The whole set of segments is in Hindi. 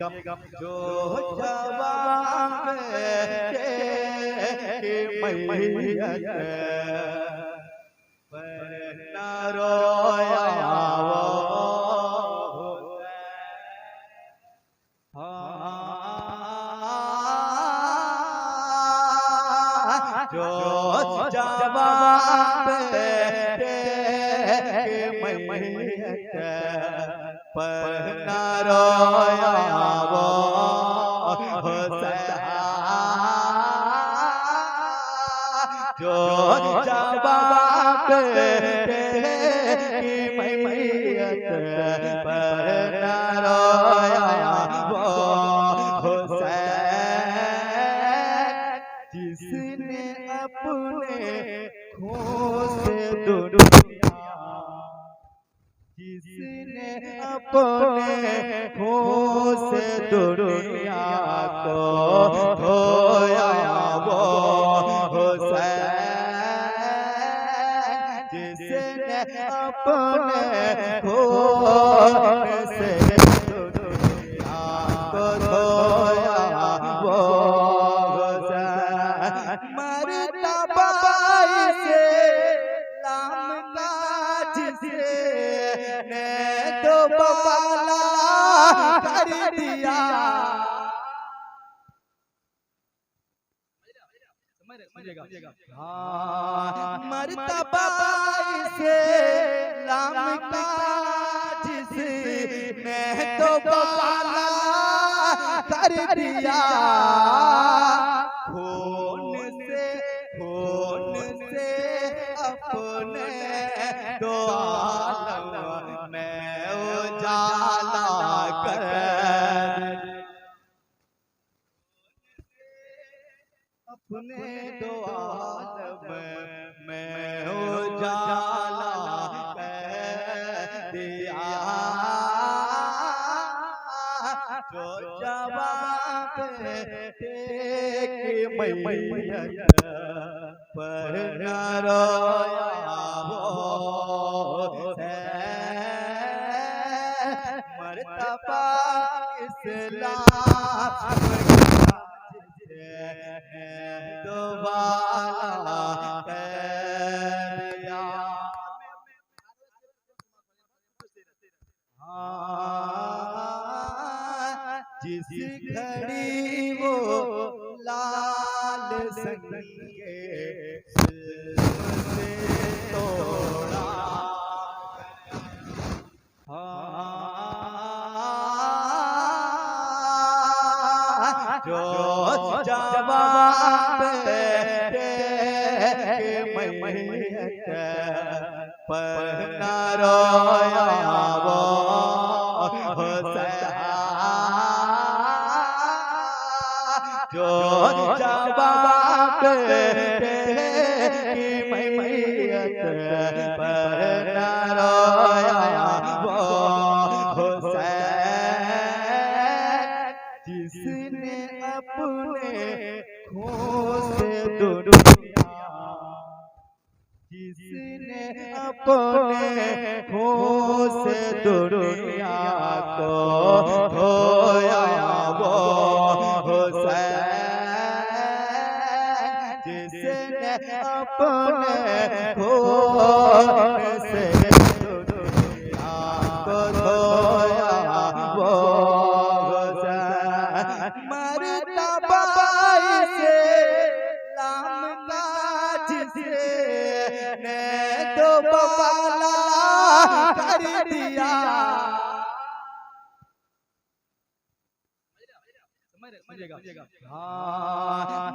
जो जवान के मैयत पर न रोया जो जवान के मैयत पर न रोया जो जवाब की मैयत पर न रोया वो हुसैन जिसने अपने खून से दुनिया जिसने अपने खून से दुनिया को धोया वो जिसने अपने खून से दुनिया को धोया वो मर्तबा से लाम का जिसने दोबारा कर दिया मर्तबा से लाम का जिसने दोबारा कर दिया खून से अपने दो आलम में उजाला कर अपने दो आलम में उजाला कर दिया जो जवाब की मैयत पर न रोया वो मर्तबा इस्लाम दोबारा किया जिस घड़ी वो लाल संगे से तोड़ा जो जवाब के मैयत पर न रोया वो जो जवाब की मैयत पर न रोया वो हुसैन जिसने अपने खून से दुनिया जिसने अपने खून से दुनिया को धोया वो हुसैन जिसने अपने खून से दुनिया को धोया वो हुसैन मर्तबा से लाम का जिसने दोबारा कर दिया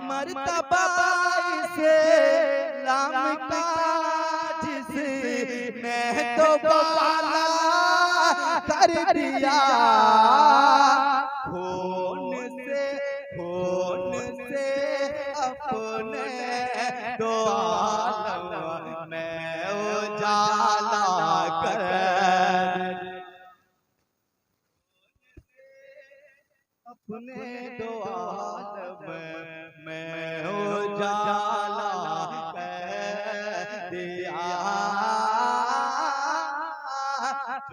मर्तबा से लाम का जिसने दोबारा कर दिया खून से अपने दो आलम में उजाला कर अपने दो आलम में उजाला कर दिया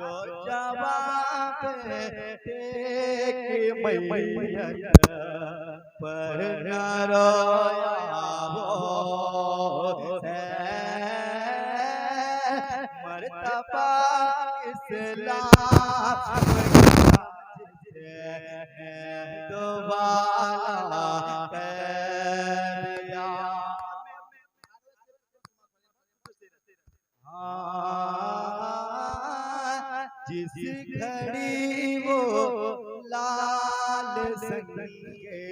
जो जवाब टेक मैया पर न रोया वो मर्तबा इस्लाम दोबारा कर दिया। जिस घड़ी वो लाल संगे